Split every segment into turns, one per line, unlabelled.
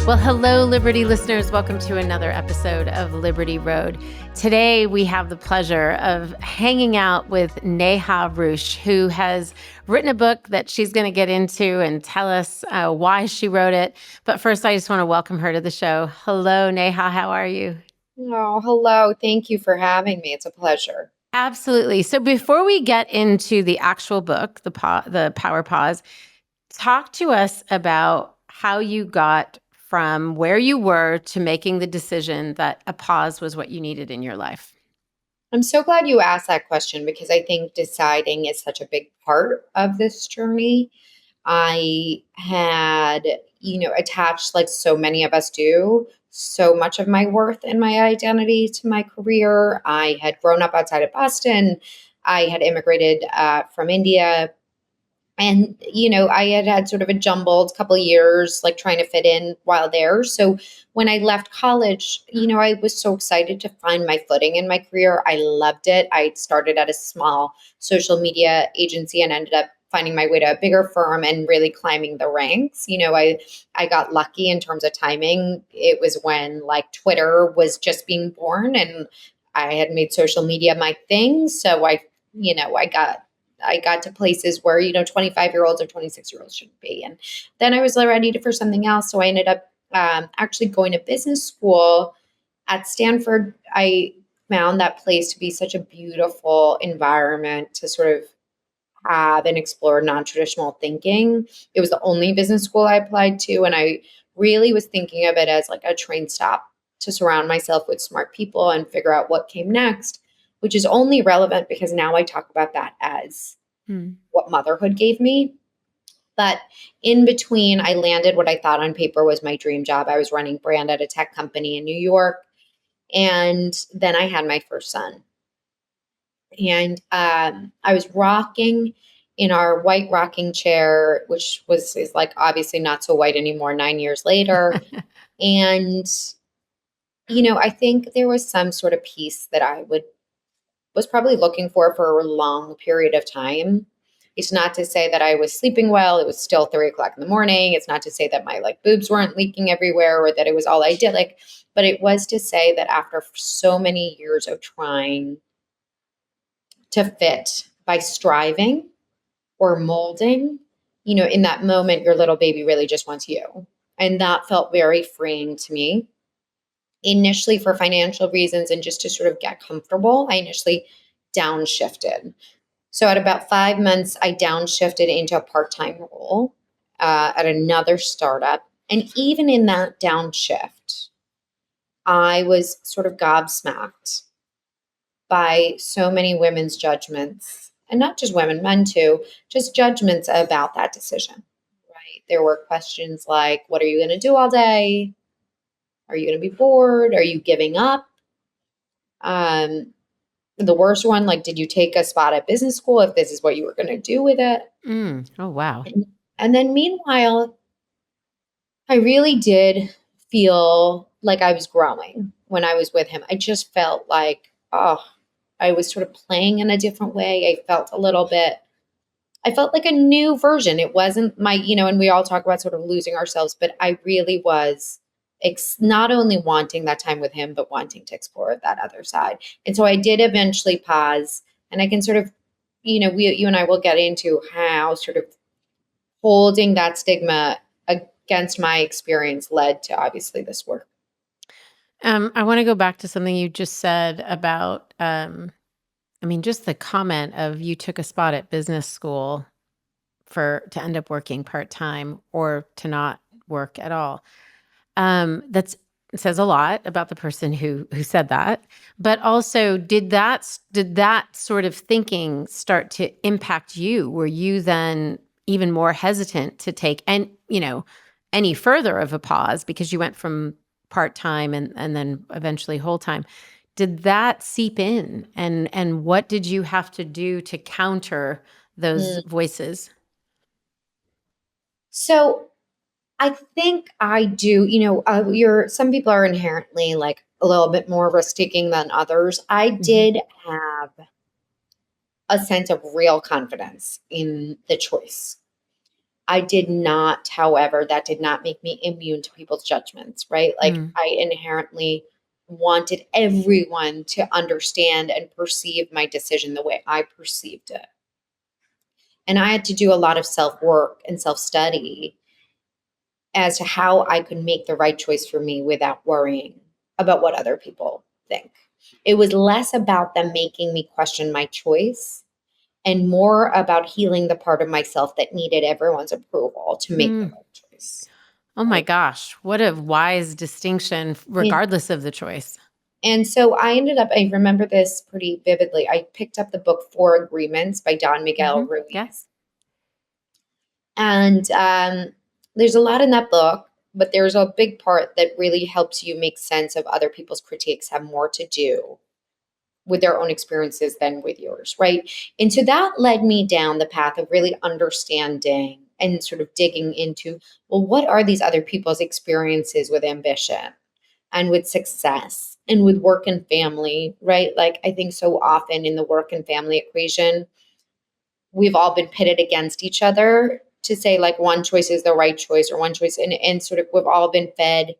Well, hello, Liberty listeners. Welcome to another episode of Liberty Road. Today, we have the pleasure of hanging out with Neha Ruch, who has written a book that she's going to get into and tell us why she wrote it. But first, I just want to welcome her to the show. Hello, Neha. How are you?
Oh, hello. Thank you for having me. It's a pleasure.
Absolutely. So before we get into the actual book, the Powerpause, talk to us about how you got from where you were to making the decision that a pause was what you needed in your life.
I'm so glad you asked that question because I think deciding is such a big part of this journey. I had, attached like so many of us do, so much of my worth and my identity to my career. I had grown up outside of Boston. I had immigrated from India. And, I had sort of a jumbled couple of years, like trying to fit in while there. So when I left college, I was so excited to find my footing in my career. I loved it. I started at a small social media agency and ended up finding my way to a bigger firm and really climbing the ranks. I got lucky in terms of timing. It was when like Twitter was just being born and I had made social media my thing. So I got to places where, 25-year-olds or 26-year-olds shouldn't be. And then I was ready for something else. So I ended up actually going to business school at Stanford. I found that place to be such a beautiful environment to sort of have and explore non-traditional thinking. It was the only business school I applied to. And I really was thinking of it as like a train stop to surround myself with smart people and figure out what came next, which is only relevant because now I talk about that as what motherhood gave me. But in between, I landed what I thought on paper was my dream job. I was running brand at a tech company in New York. And then I had my first son. And I was rocking in our white rocking chair, which is like obviously not so white anymore 9 years later. And, I think there was some sort of peace that was probably looking for a long period of time. It's not to say that I was sleeping well. It was still 3 o'clock in the morning. It's not to say that my like boobs weren't leaking everywhere or that it was all idyllic, but it was to say that after so many years of trying to fit by striving or molding, in that moment, your little baby really just wants you. And that felt very freeing to me. Initially, for financial reasons and just to sort of get comfortable, I initially downshifted. So at about 5 months, I downshifted into a part-time role at another startup. And even in that downshift, I was sort of gobsmacked by so many women's judgments, and not just women, men too, just judgments about that decision, right? There were questions like, what are you going to do all day? Are you going to be bored? Are you giving up? Um, the worst one, like, did you take a spot at business school if this is what you were going to do with it?
Oh, wow.
And then meanwhile, I really did feel like I was growing when I was with him. I just felt like, oh, I was sort of playing in a different way. I felt like a new version. It wasn't my, and we all talk about sort of losing ourselves, but I really was not only wanting that time with him, but wanting to explore that other side. And so I did eventually pause, and I can sort of, you and I will get into how sort of holding that stigma against my experience led to obviously this work.
I want to go back to something you just said about, just the comment of you took a spot at business school to end up working part-time or to not work at all. That says a lot about the person who said that. But also, did that sort of thinking start to impact you? Were you then even more hesitant to take any further of a pause because you went from part-time and then eventually whole-time? Did that seep in? And what did you have to do to counter those voices?
So I think I do, some people are inherently like a little bit more risk-taking than others. I did have a sense of real confidence in the choice. I did not, however, that did not make me immune to people's judgments, right? Like
Mm.
I inherently wanted everyone to understand and perceive my decision the way I perceived it. And I had to do a lot of self work and self study as to how I could make the right choice for me without worrying about what other people think. It was less about them making me question my choice and more about healing the part of myself that needed everyone's approval to make the
Mm.
right choice.
Oh my
Right.
gosh, what a wise distinction,
And,
regardless of the choice.
and so I ended up, I remember this pretty vividly. I picked up the book Four Agreements by Don Miguel
Yeah.
Ruiz. And there's a lot in that book, but there's a big part that really helps you make sense of other people's critiques have more to do with their own experiences than with yours, right? And so that led me down the path of really understanding and sort of digging into, well, what are these other people's experiences with ambition and with success and with work and family, right? Like I think so often in the work and family equation, we've all been pitted against each other to say like one choice is the right choice or one choice and sort of we've all been fed,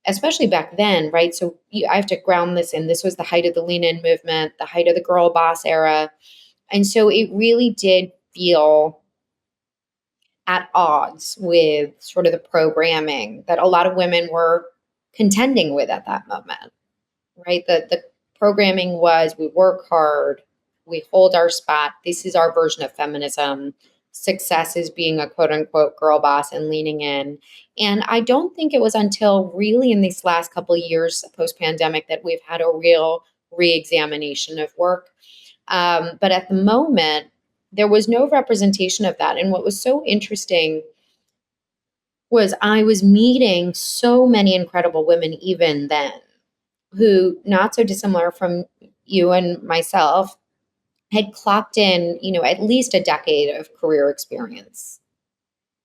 especially back then, right? So I have to ground this in, this was the height of the lean in movement, the height of the girl boss era. And so it really did feel at odds with sort of the programming that a lot of women were contending with at that moment, right? The programming was we work hard, we hold our spot. This is our version of feminism. Success is being a quote unquote girl boss and leaning in. And I don't think it was until really in these last couple of years post pandemic that we've had a real re examination of work. But at the moment, there was no representation of that. And what was so interesting was I was meeting so many incredible women even then who, not so dissimilar from you and myself, had clocked in, at least a decade of career experience.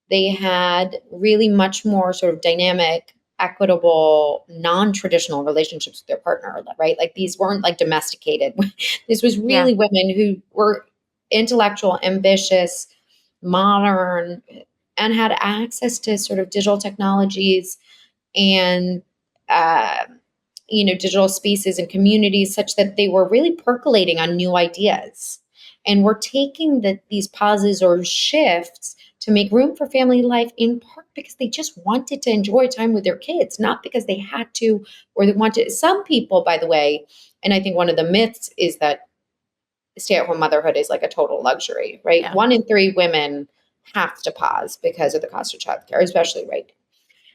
They had really much more sort of dynamic, equitable, non-traditional relationships with their partner, right? Like these weren't like domesticated. This was
Yeah.
really women who were intellectual, ambitious, modern, and had access to sort of digital technologies and uh, digital spaces and communities such that they were really percolating on new ideas. And we're taking these pauses or shifts to make room for family life in part because they just wanted to enjoy time with their kids, not because they had to or they wanted. Some people, by the way, and I think one of the myths is that stay at home motherhood is like a total luxury, right?
Yeah.
1 in 3 women have to pause because of the cost of childcare, especially right.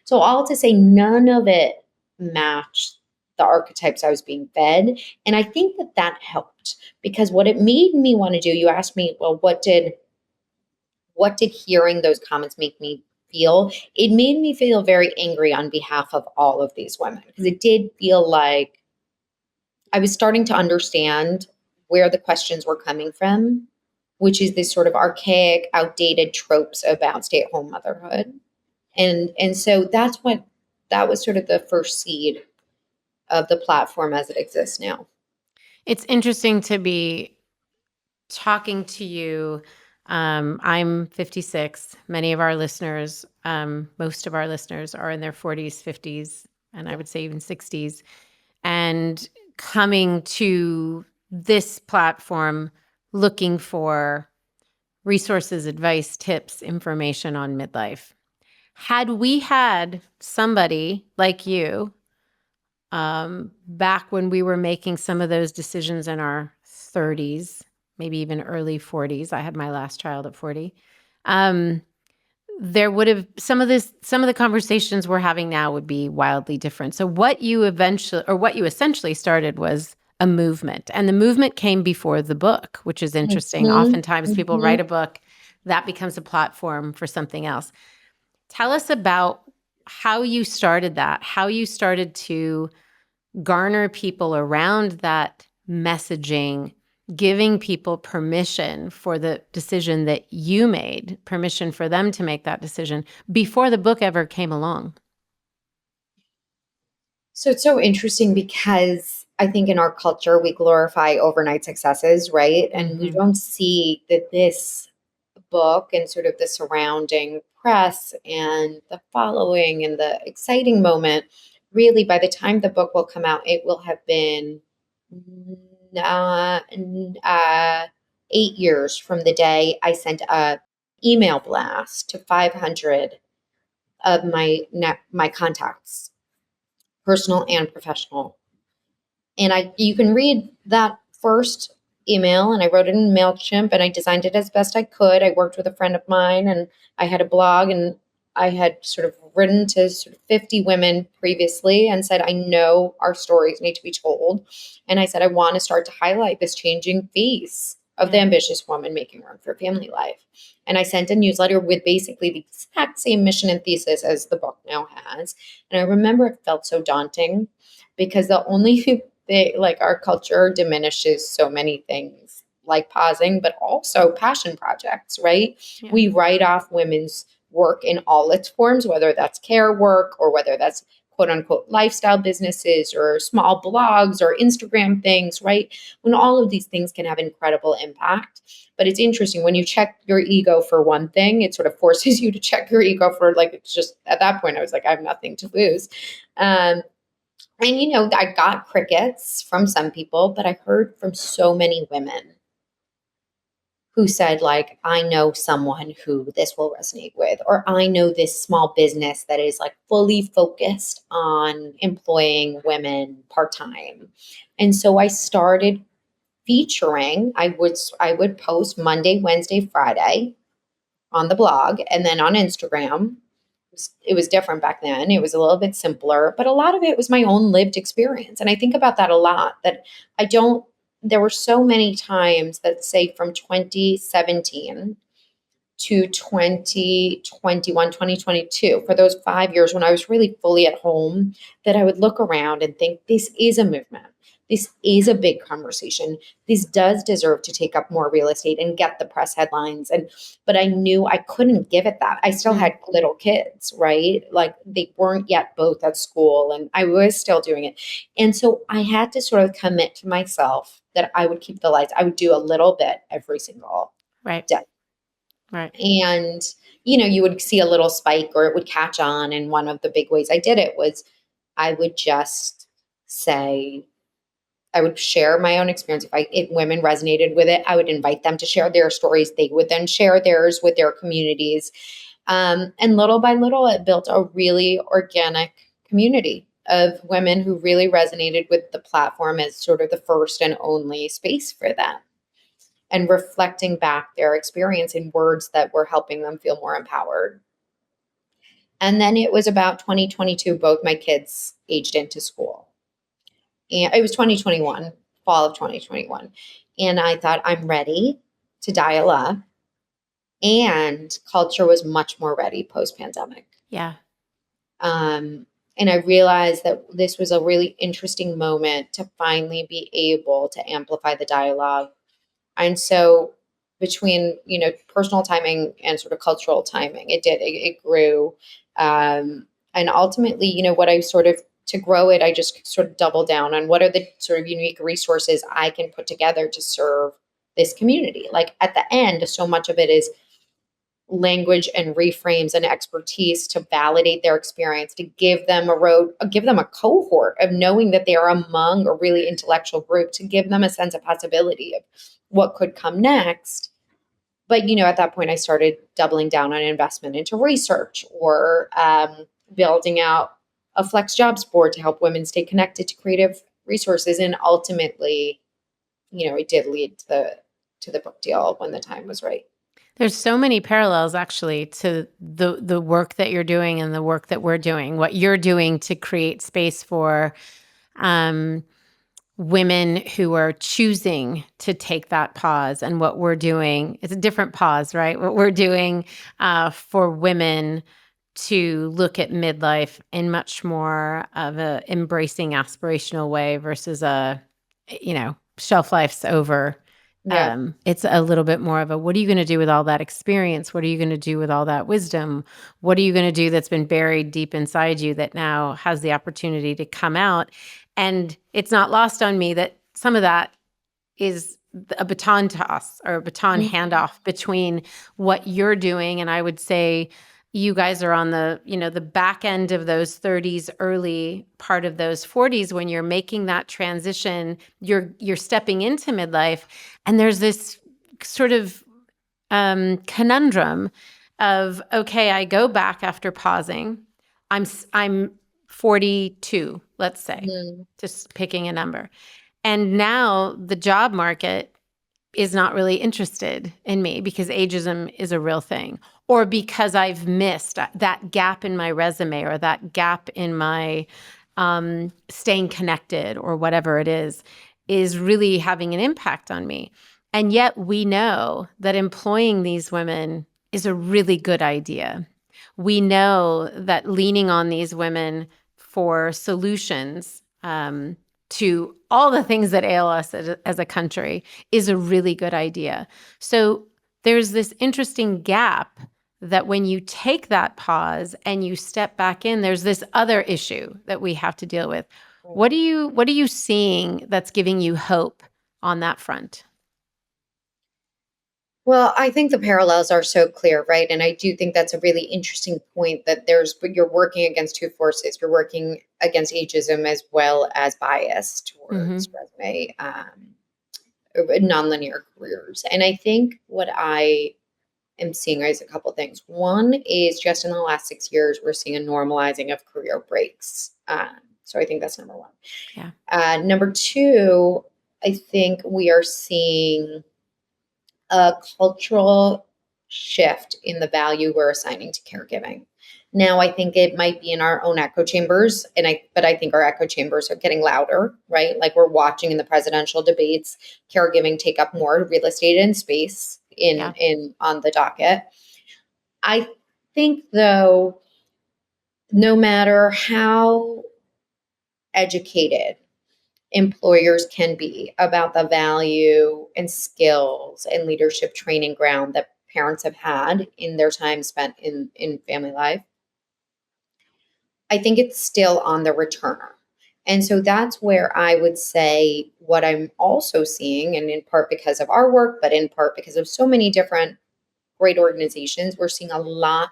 So all to say, none of it matched the archetypes I was being fed. And I think that helped because what it made me want to do, you asked me, well, what did hearing those comments make me feel? It made me feel very angry on behalf of all of these women because it did feel like I was starting to understand where the questions were coming from, which is this sort of archaic, outdated tropes about stay-at-home motherhood. And so that was sort of the first seed of the platform as it exists now.
It's interesting to be talking to you. I'm 56. Many of our listeners, most of our listeners are in their 40s, 50s, and I would say even 60s. And coming to this platform looking for resources, advice, tips, information on midlife. Had we had somebody like you back when we were making some of those decisions in our 30s, maybe even early 40s, I had my last child at 40. There would have some of the conversations we're having now would be wildly different. So what you essentially started was a movement, and the movement came before the book, which is interesting.
Mhm,
Oftentimes people write
mhm.
a book that becomes a platform for something else. Tell us about how you started that, how you started to garner people around that messaging, giving people permission for the decision that you made, permission for them to make that decision before the book ever came along.
So it's so interesting because I think in our culture we glorify overnight successes, right? And we
Mm-hmm.
don't see that this book and sort of the surrounding press and the following and the exciting moment, really by the time the book will come out, it will have been uh, uh, 8 years from the day I sent a email blast to 500 of my contacts, personal and professional. And you can read that first email, and I wrote it in MailChimp, and I designed it as best I could. I worked with a friend of mine, and I had a blog, and I had sort of written to sort of 50 women previously and said, I know our stories need to be told. And I said, I want to start to highlight this changing face of the
Yeah.
ambitious woman making room for family life. And I sent a newsletter with basically the exact same mission and thesis as the book now has. And I remember it felt so daunting because the only like our culture diminishes so many things like pausing, but also passion projects, right?
Yeah.
We write off women's work in all its forms, whether that's care work or whether that's quote unquote lifestyle businesses or small blogs or Instagram things, right? When all of these things can have incredible impact. But it's interesting when you check your ego for one thing, it sort of forces you to check your ego for like, it's just at that point, I was like, I have nothing to lose. And, I got crickets from some people, but I heard from so many women who said, like, I know someone who this will resonate with, or I know this small business that is like fully focused on employing women part time. And so I started featuring, I would post Monday, Wednesday, Friday on the blog and then on Instagram. It was different back then. It was a little bit simpler, but a lot of it was my own lived experience. And I think about that a lot that I don't, there were so many times that, say, from 2017 to 2021, 2022, for those 5 years when I was really fully at home, that I would look around and think, this is a movement. This is a big conversation. This does deserve to take up more real estate and get the press headlines. But I knew I couldn't give it that. I still
Mm.
had little kids, right? Like they weren't yet both at school and I was still doing it. And so I had to sort of commit to myself that I would keep the lights. I would do a little bit every single
Right.
day.
Right.
And, you would see a little spike or it would catch on. And one of the big ways I did it was I would just say, I would share my own experience. If women resonated with it, I would invite them to share their stories. They would then share theirs with their communities. And little by little, it built a really organic community of women who really resonated with the platform as sort of the first and only space for them and reflecting back their experience in words that were helping them feel more empowered. And then it was about 2022, both my kids aged into school. And it was 2021, fall of 2021. And I thought, I'm ready to dial up. And culture was much more ready post pandemic.
Yeah.
And I realized that this was a really interesting moment to finally be able to amplify the dialogue. And so between, personal timing and sort of cultural timing, it grew. And ultimately, what I sort of, to grow it, I just sort of double down on what are the sort of unique resources I can put together to serve this community. Like at the end, so much of it is language and reframes and expertise to validate their experience, to give them give them a cohort of knowing that they are among a really intellectual group, to give them a sense of possibility of what could come next. But, at that point, I started doubling down on investment into research or building out a flex jobs board to help women stay connected to creative resources. And ultimately, it did lead to the book deal when the time was right.
There's so many parallels actually to the work that you're doing and the work that we're doing, what you're doing to create space for um, women who are choosing to take that pause, and what we're doing. It's a different pause, right? What we're doing for women to look at midlife in much more of a embracing aspirational way versus shelf life's over.
Yeah.
It's a little bit more of a, what are you going to do with all that experience? What are you going to do with all that wisdom? What are you going to do that's been buried deep inside you that now has the opportunity to come out? And it's not lost on me that some of that is a baton toss or a baton
Mhm.
handoff between what you're doing. And I would say you guys are on the, the back end of those 30s, early part of those 40s when you're making that transition, you're stepping into midlife. And there's this sort of conundrum of, okay, I go back after pausing. I'm 42, let's say,
Mhm.
just picking a number. And now the job market is not really interested in me because ageism is a real thing, or because I've missed that gap in my resume or that gap in my staying connected or whatever it is really having an impact on me. And yet we know that employing these women is a really good idea. We know that leaning on these women for solutions to all the things that ail us as a country is a really good idea. So there's this interesting gap that when you take that pause and you step back in, there's this other issue that we have to deal with. What are you seeing that's giving you hope on that front?
Well, I think the parallels are so clear, right? And I do think that's a really interesting point that you're working against two forces. You're working against ageism as well as bias towards
Mm-hmm.
resume, nonlinear careers. And I think what I am seeing is a couple things. One is just in the last 6 years, we're seeing a normalizing of career breaks. So I think that's number one.
Yeah.
Number two, I think we are seeing a cultural shift in the value we're assigning to caregiving. Now, I think it might be in our own echo chambers, but I think our echo chambers are getting louder, right? Like we're watching in the presidential debates, caregiving take up more real estate and space
Yeah.
in on the docket. I think though, no matter how educated employers can be about the value and skills and leadership training ground that parents have had in their time spent in family life, I think it's still on the returner. And so that's where I would say what I'm also seeing, and in part because of our work, but in part because of so many different great organizations, we're seeing a lot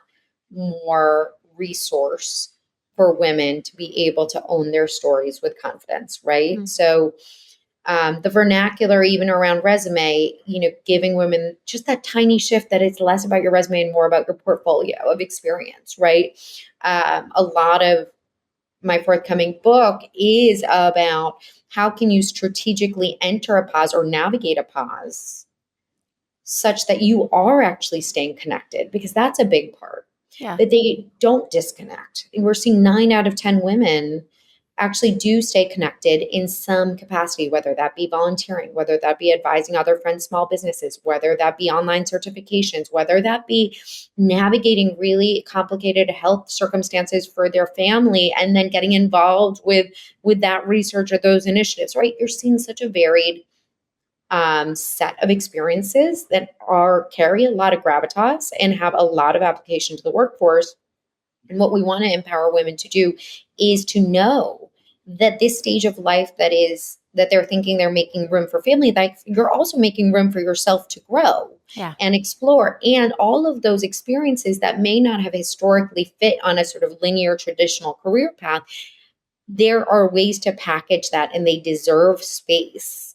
more resource for women to be able to own their stories with confidence, right?
Mm.
So the vernacular, even around resume, giving women just that tiny shift that it's less about your resume and more about your portfolio of experience, right? A lot of my forthcoming book is about how can you strategically enter a pause or navigate a pause such that you are actually staying connected, because that's a big part,
Yeah.
that they don't disconnect. We're seeing 9 out of 10 women actually do stay connected in some capacity, whether that be volunteering, whether that be advising other friends' small businesses, whether that be online certifications, whether that be navigating really complicated health circumstances for their family and then getting involved with that research or those initiatives, right? You're seeing such a varied set of experiences that are carry a lot of gravitas and have a lot of application to the workforce. And what we want to empower women to do is to know that this stage of life that they're thinking they're making room for family life, you're also making room for yourself to grow
Yeah.
and explore. And all of those experiences that may not have historically fit on a sort of linear traditional career path, there are ways to package that and they deserve space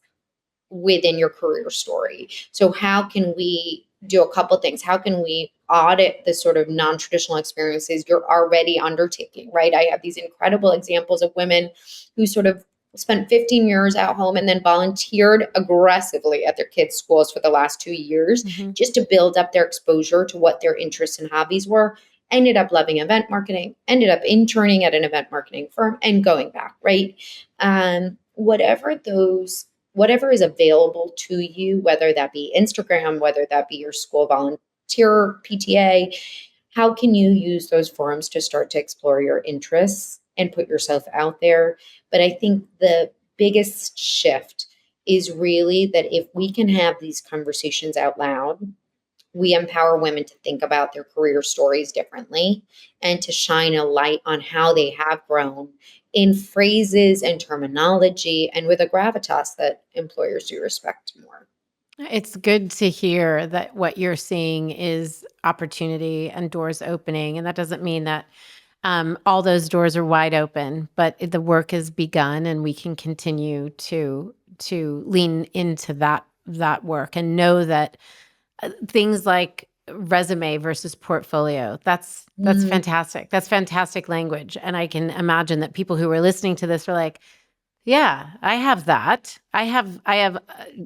within your career story. So how can we do a couple things? How can we audit the sort of non-traditional experiences you're already undertaking, right? I have these incredible examples of women who sort of spent 15 years at home and then volunteered aggressively at their kids' schools for the last 2 years
Mm-hmm.
just to build up their exposure to what their interests and hobbies were. Ended up loving event marketing, ended up interning at an event marketing firm and going back, right? Whatever is available to you, whether that be Instagram, whether that be your school volunteer PTA, how can you use those forums to start to explore your interests and put yourself out there? But I think the biggest shift is really that if we can have these conversations out loud, we empower women to think about their career stories differently and to shine a light on how they have grown in phrases and terminology and with a gravitas that employers do respect more.
It's good to hear that what you're seeing is opportunity and doors opening, and that doesn't mean that all those doors are wide open, but the work has begun, and we can continue to lean into that work and know that things like resume versus portfolio. That's
Mm,
fantastic. That's fantastic language, and I can imagine that people who are listening to this are like, yeah, I have that. I have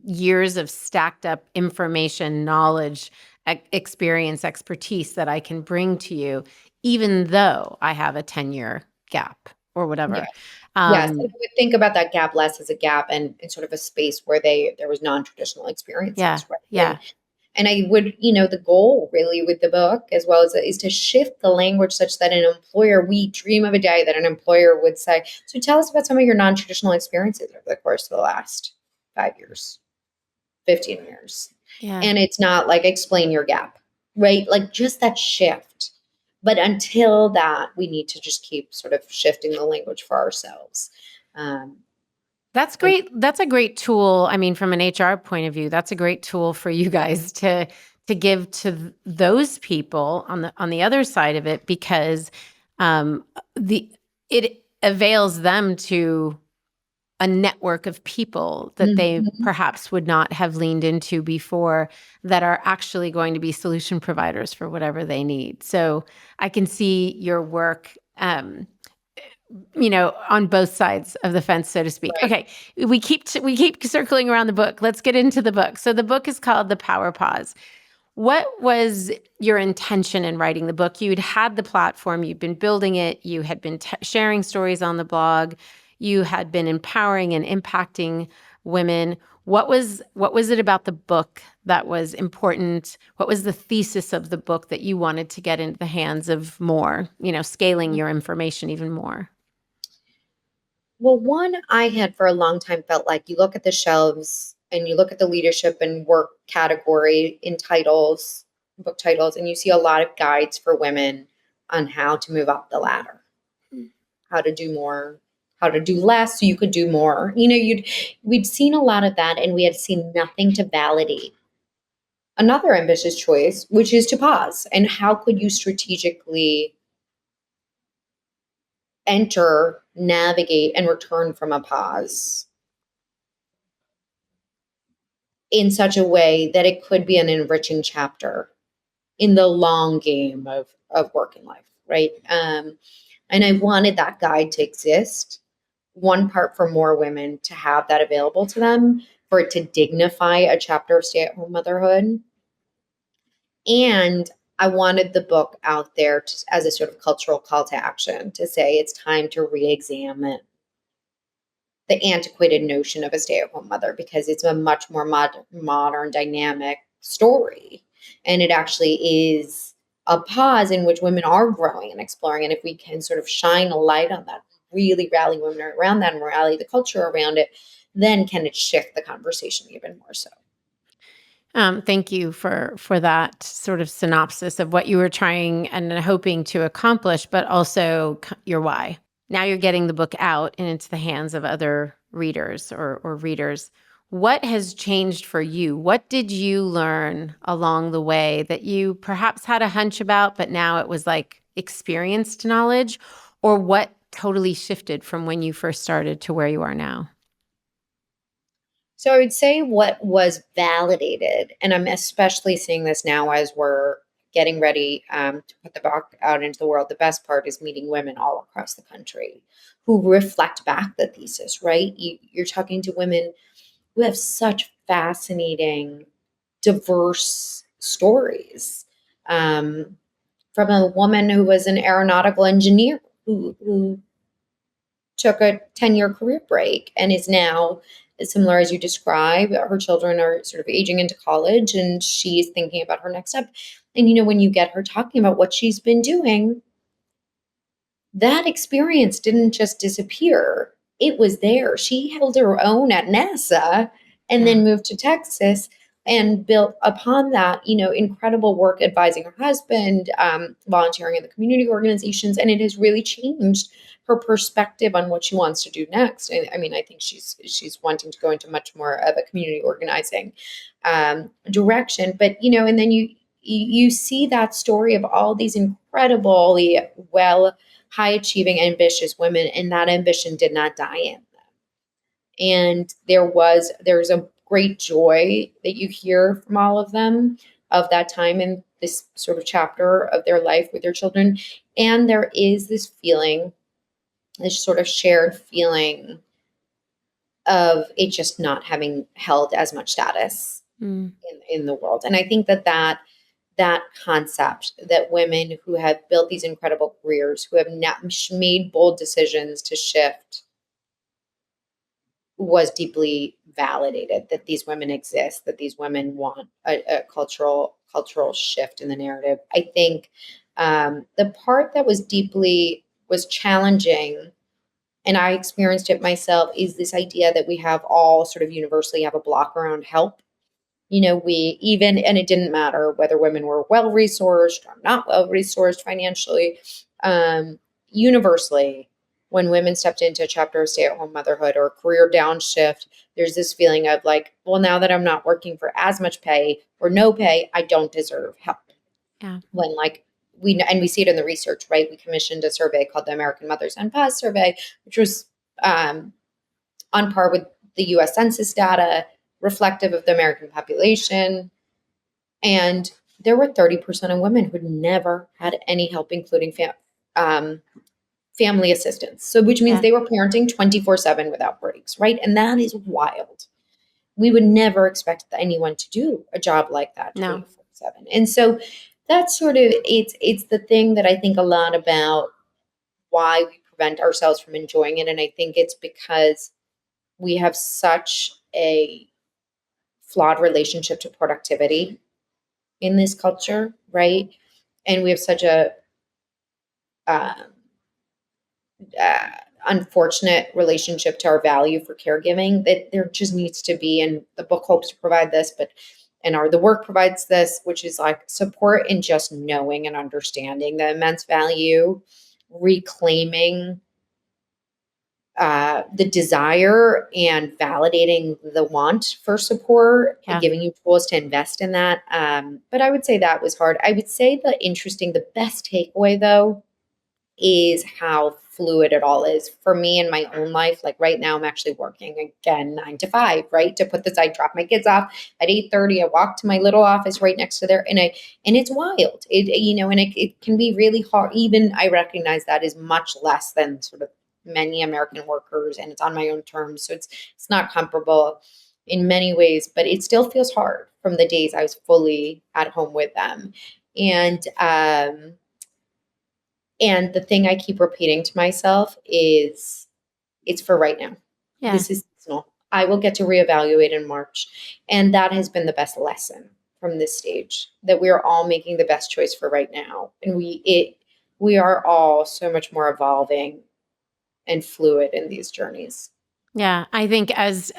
years of stacked up information, knowledge, experience, expertise that I can bring to you, even though I have a 10-year gap or
yeah.
whatever.
Yes. And
Um,
I would think about that gap less as a gap and sort of a space where there was non-traditional
yeah,
experiences, right?
yeah,
And I would, the goal really with the book as well as is to shift the language such that an employer, we dream of a day that an employer would say, so tell us about some of your non-traditional experiences over the course of the last 5 years, 15 years.
yeah.
And it's not like explain your gap, right? Like just that shift. But until that, we need to just keep sort of shifting the language for ourselves. Um,
That's
and
great. That's a great tool. I mean, from an HR point of view, that's a great tool for you guys to give to those people on the other side of it, because the it avails them to a network of people that they
Mhm.
perhaps would not have leaned into before, that are actually going to be solution providers for whatever they need. So I can see your work, on both sides of the fence, so to speak.
Right.
Okay, we keep circling around the book. Let's get into the book. So the book is called Thepowerpause. What was your intention in writing the book? You'd had the platform, you'd been building it, you had been sharing stories on the blog, you had been empowering and impacting women. What was it about the book that was important? What was the thesis of the book that you wanted to get into the hands of more, scaling your information even more?
Well, one, I had for a long time felt like you look at the shelves and you look at the leadership and work category in titles, book titles, and you see a lot of guides for women on how to move up the ladder, how to do more, how to do less so you could do more. We'd seen a lot of that and we had seen nothing to validate another ambitious choice, which is to pause. And how could you strategically enter, navigate, and return from a pause in such a way that it could be an enriching chapter in the long game of working life, right? And I wanted that guide to exist. One part for more women to have that available to them, for it to dignify a chapter of stay-at-home motherhood, and I wanted the book out there as a sort of cultural call to action to say it's time to re-examine the antiquated notion of a stay-at-home mother because it's a much more modern, dynamic story, and it actually is a pause in which women are growing and exploring. And if we can sort of shine a light on that, really rally women around that, and rally the culture around it, then can it shift the conversation even more so?
Thank you for that sort of synopsis of what you were trying and hoping to accomplish, but also your why. Now you're getting the book out and into the hands of other readers or readers. What has changed for you? What did you learn along the way that you perhaps had a hunch about, but now it was like experienced knowledge? Or what totally shifted from when you first started to where you are now?
So I would say what was validated, and I'm especially seeing this now as we're getting ready to put the book out into the world. The best part is meeting women all across the country who reflect back the thesis, right? You're talking to women who have such fascinating, diverse stories. Um, from a woman who was an aeronautical engineer who took a 10-year career break and is now similar as you describe. Her children are sort of aging into college and she's thinking about her next step. And when you get her talking about what she's been doing, that experience didn't just disappear. It was there. She held her own at NASA and
Yeah.
then moved to Texas. and built upon that, incredible work advising her husband, volunteering in the community organizations, and it has really changed her perspective on what she wants to do next. I mean, I think she's wanting to go into much more of a community organizing direction. But and then you see that story of all these incredibly well, high achieving, ambitious women, and that ambition did not die in them. And there's a great joy that you hear from all of them of that time in this sort of chapter of their life with their children. And there is this feeling, this sort of shared feeling of it just not having held as much status
Mm.
in the world. And I think that concept that women who have built these incredible careers, who have made bold decisions to shift, was deeply validated, that these women exist, that these women want a cultural shift in the narrative. I think the part that was challenging, and I experienced it myself, is this idea that we have all sort of universally have a block around help. And it didn't matter whether women were well resourced or not well resourced financially. Universally, when women stepped into a chapter of stay-at-home motherhood or career downshift, there's this feeling of like, well, now that I'm not working for as much pay or no pay, I don't deserve help.
Yeah.
When we see it in the research, right? We commissioned a survey called the American Mothers Unpaused survey, which was on par with the U.S. Census data, reflective of the American population. And there were 30% of women who had never had any help, including family assistance. So, which means
Yeah.
they were parenting 24/7 without breaks, right? And that is wild. We would never expect anyone to do a job like that
No.
24/7. And so that's sort of it's the thing that I think a lot about why we prevent ourselves from enjoying it. And I think it's because we have such a flawed relationship to productivity in this culture, right? And we have such a um, uh, unfortunate relationship to our value for caregiving that there just needs to be, and the book hopes to provide this, the work provides this, which is like support in just knowing and understanding the immense value, reclaiming the desire and validating the want for support,
Yeah.
giving you tools to invest in that. But I would say that was hard. I would say the best takeaway though, is how fluid it all is for me in my own life. Like right now, I'm actually working again 9 to 5, right? To put this, I drop my kids off at 8:30. I walk to my little office right next to there, and it's wild. And it can be really hard. Even I recognize that is much less than sort of many American workers, and it's on my own terms, so it's not comparable in many ways, but it still feels hard from the days I was fully at home with them, and and the thing I keep repeating to myself is it's for right now.
Yeah.
This is seasonal. I will get to reevaluate in March. And that has been the best lesson from this stage, that we are all making the best choice for right now. And we are all so much more evolving and fluid in these journeys.
Yeah, I think as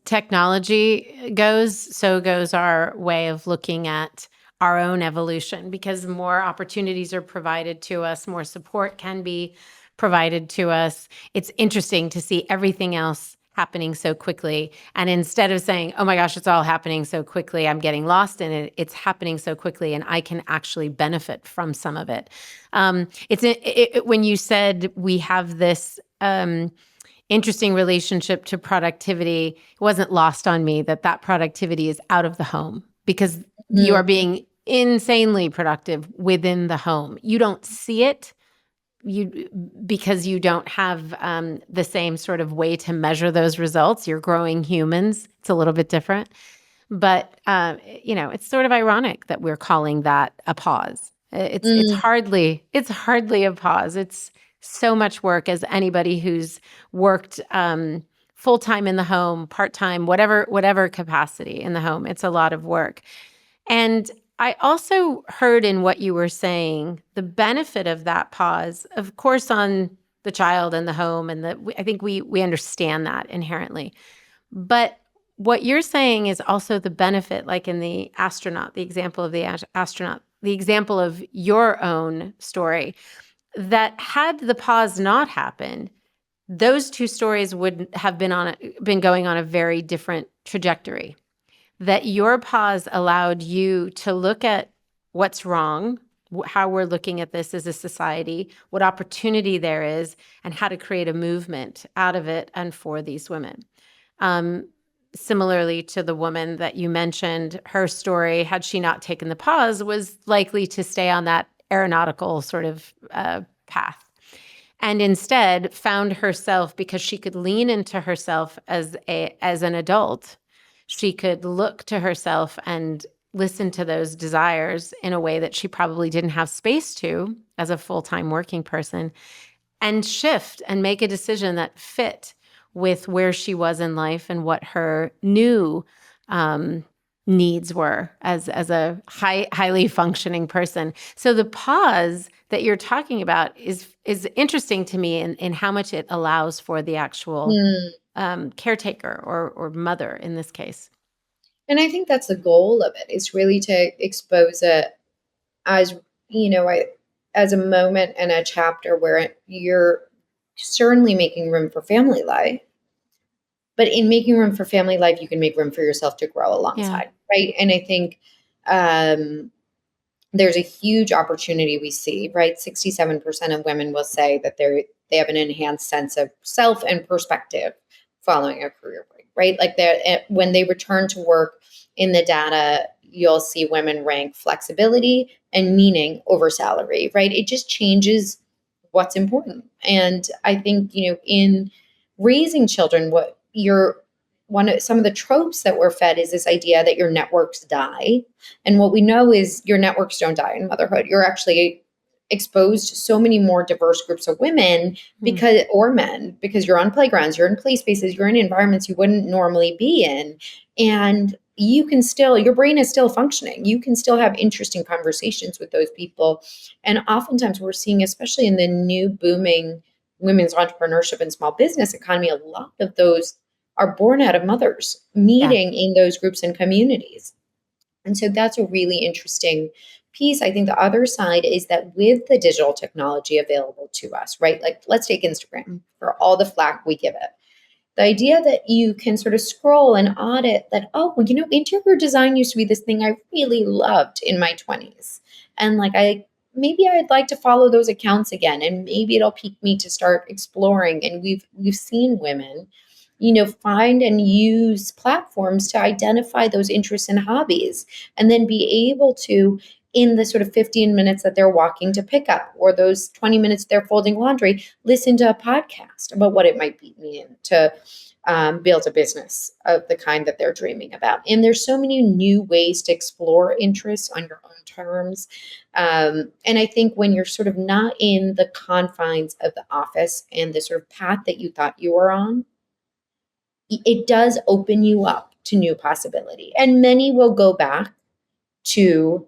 technology goes, so goes our way of looking at our own evolution, because more opportunities are provided to us, more support can be provided to us. It's interesting to see everything else happening so quickly. And instead of saying, "Oh my gosh, it's all happening so quickly, I'm getting lost in it," it's happening so quickly and I can actually benefit from some of it. When you said we have this interesting relationship to productivity, it wasn't lost on me that that productivity is out of the home, because you are
Mm,
being insanely productive within the home. You don't see it, because you don't have the same sort of way to measure those results. You're growing humans. It's a little bit different. But it's sort of ironic that we're calling that a pause.
mm,
It's hardly a pause. It's so much work, as anybody who's worked full time in the home, part time, whatever capacity in the home. It's a lot of work. And I also heard in what you were saying the benefit of that pause, of course, on the child and the home, and I think we understand that inherently. But what you're saying is also the benefit, like in the astronaut, the example of the astronaut, the example of your own story, that had the pause not happened, those two stories would have been going on a very different trajectory. That your pause allowed you to look at what's wrong, how we're looking at this as a society, what opportunity there is, and how to create a movement out of it and for these women. Um, Similarly to the woman that you mentioned, her story, had she not taken the pause, was likely to stay on that aeronautical sort of path. And instead found herself, because she could lean into herself as an adult, she could look to herself and listen to those desires in a way that she probably didn't have space to as a full-time working person, and shift and make a decision that fit with where she was in life and what her new needs were as a highly functioning person. So the pause that you're talking about is interesting to me in how much it allows for the actual
Mm.
caretaker or mother in this case.
And I think that's the goal of it, is really to expose it as, you know, as a moment and a chapter where you're certainly making room for family life. But in making room for family life, you can make room for yourself to grow
Yeah.
alongside, right? And I think um, there's a huge opportunity we see, right? 67% of women will say that they have an enhanced sense of self and perspective following a career break, right? Like when they return to work in the data, you'll see women rank flexibility and meaning over salary, right? It just changes what's important. And I think, in raising children, what you're one of some of the tropes that we're fed is this idea that your networks die, and what we know is your networks don't die in motherhood. You're actually exposed to so many more diverse groups of women
Mm.
or men, because you're on playgrounds, you're in play spaces, you're in environments you wouldn't normally be in. And you can still, your brain is still functioning. You can still have interesting conversations with those people. And oftentimes we're seeing, especially in the new booming women's entrepreneurship and small business economy, a lot of those are born out of mothers
Yeah.
meeting in those groups and communities. And so that's a really interesting piece. I think the other side is that with the digital technology available to us, right? Like, let's take Instagram for all the flack we give it. The idea that you can sort of scroll and audit that, oh, well, interior design used to be this thing I really loved in my 20s. And like, maybe I'd like to follow those accounts again, and maybe it'll pique me to start exploring. And we've seen women, find and use platforms to identify those interests and hobbies, and then be able to, in the sort of 15 minutes that they're walking to pick up, or those 20 minutes they're folding laundry, listen to a podcast about what it might mean to build a business of the kind that they're dreaming about. And there's so many new ways to explore interests on your own terms. And I think when you're sort of not in the confines of the office and the sort of path that you thought you were on, it does open you up to new possibility. And many will go back to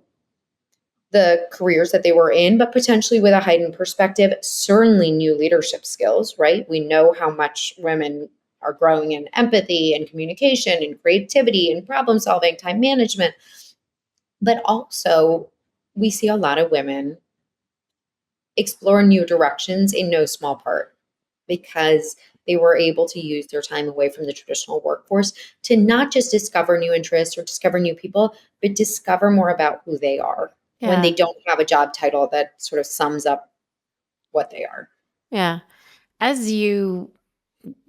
the careers that they were in, but potentially with a heightened perspective, certainly new leadership skills, right? We know how much women are growing in empathy and communication and creativity and problem solving, time management. But also, we see a lot of women explore new directions in no small part because they were able to use their time away from the traditional workforce to not just discover new interests or discover new people, but discover more about who they are when they
Yeah.
don't have a job title that sort of sums up what they are.
Yeah. As you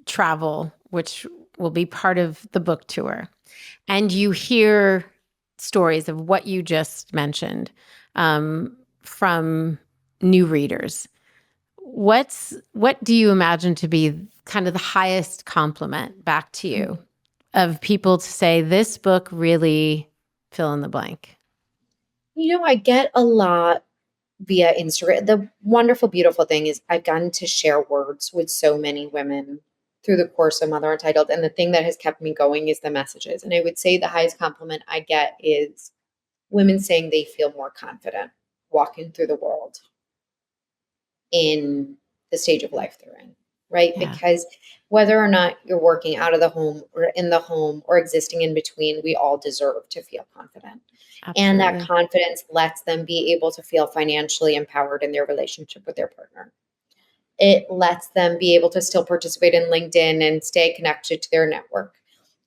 travel, which will be part of the book tour, and you hear stories of what you just mentioned from new readers, what do you imagine to be kind of the highest compliment back to you of people to say this book really fill in the blank?
I get a lot via Instagram. The wonderful, beautiful thing is I've gotten to share words with so many women through the course of Mother Untitled. And the thing that has kept me going is the messages. And I would say the highest compliment I get is women saying they feel more confident walking through the world in the stage of life they're in, right?
Yeah.
Because whether or not you're working out of the home or in the home or existing in between, we all deserve to feel confident. And that
Absolutely.
confidence lets them be able to feel financially empowered in their relationship with their partner. It lets them be able to still participate in LinkedIn and stay connected to their network.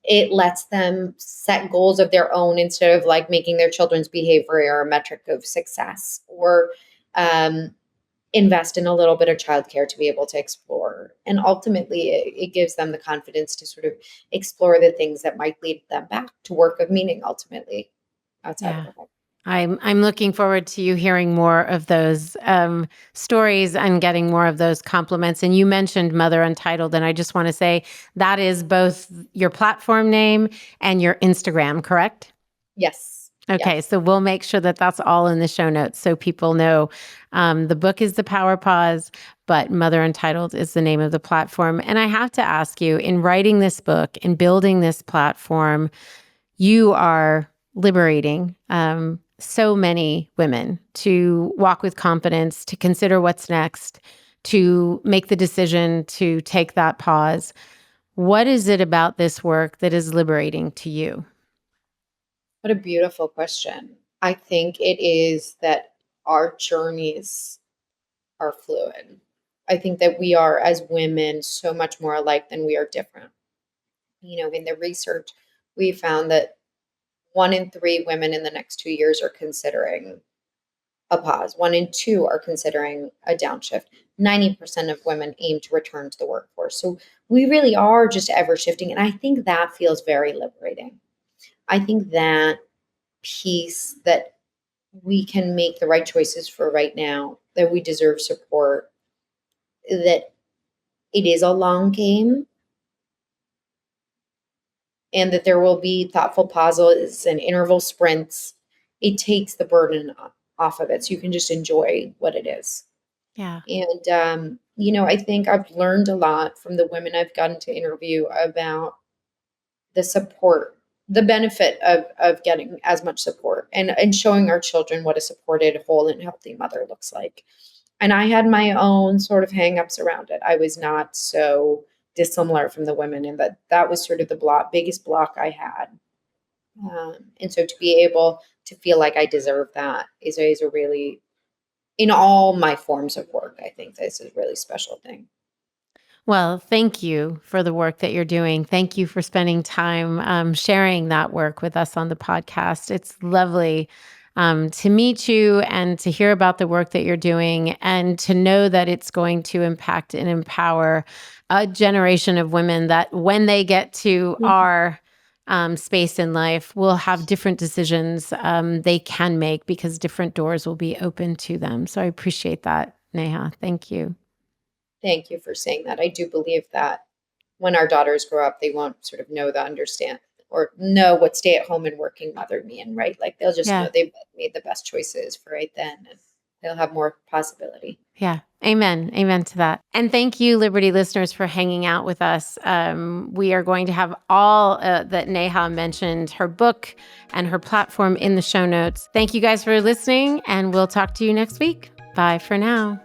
It lets them set goals of their own instead of like making their children's behavior a metric of success, or um, invest in a little bit of childcare to be able to explore. And ultimately, it gives them the confidence to sort of explore the things that might lead them back to work of meaning ultimately outside of
Yeah.
the home.
I'm looking forward to you hearing more of those stories and getting more of those compliments. And you mentioned Mother Untitled, and I just want to say that is both your platform name and your Instagram, correct?
Yes.
Okay,
Yes.
so we'll make sure that that's all in the show notes so people know. The book is Thepowerpause, but Mother Untitled is the name of the platform. And I have to ask you, in writing this book and building this platform, you are liberating so many women to walk with confidence, to consider what's next, to make the decision to take that pause. What is it about this work that is liberating to you?
What a beautiful question. I think it is that our journeys are fluid. I think that we are, as women, so much more alike than we are different. In the research, we found that 1 in 3 women in the next 2 years are considering a pause. 1 in 2 are considering a downshift. 90% of women aim to return to the workforce. So we really are just ever shifting. And I think that feels very liberating. I think that piece that we can make the right choices for right now, that we deserve support, that it is a long game, and that there will be thoughtful pauses and interval sprints. It takes the burden off of it. So you can just enjoy what it is.
Yeah.
And, I think I've learned a lot from the women I've gotten to interview about the support, the benefit of getting as much support, and showing our children what a supported, whole, and healthy mother looks like. And I had my own sort of hangups around it. I was not so dissimilar from the women, and that was sort of the biggest block I had. And so to be able to feel like I deserve that is a really, in all my forms of work, I think this is a really special thing.
Well, thank you for the work that you're doing. Thank you for spending time sharing that work with us on the podcast. It's lovely to meet you and to hear about the work that you're doing and to know that it's going to impact and empower a generation of women that when they get to
Mhm.
our space in life will have different decisions they can make because different doors will be open to them. So I appreciate that, Neha. Thank you.
Thank you for saying that. I do believe that when our daughters grow up, they won't sort of understand or know what stay at home and working mother mean, right? Like they'll just know
Yeah.
they've made the best choices for right then, and they'll have more possibility.
Yeah. Amen. Amen to that. And thank you, Liberty listeners, for hanging out with us. We are going to have all that Neha mentioned, her book and her platform in the show notes. Thank you guys for listening, and we'll talk to you next week. Bye for now.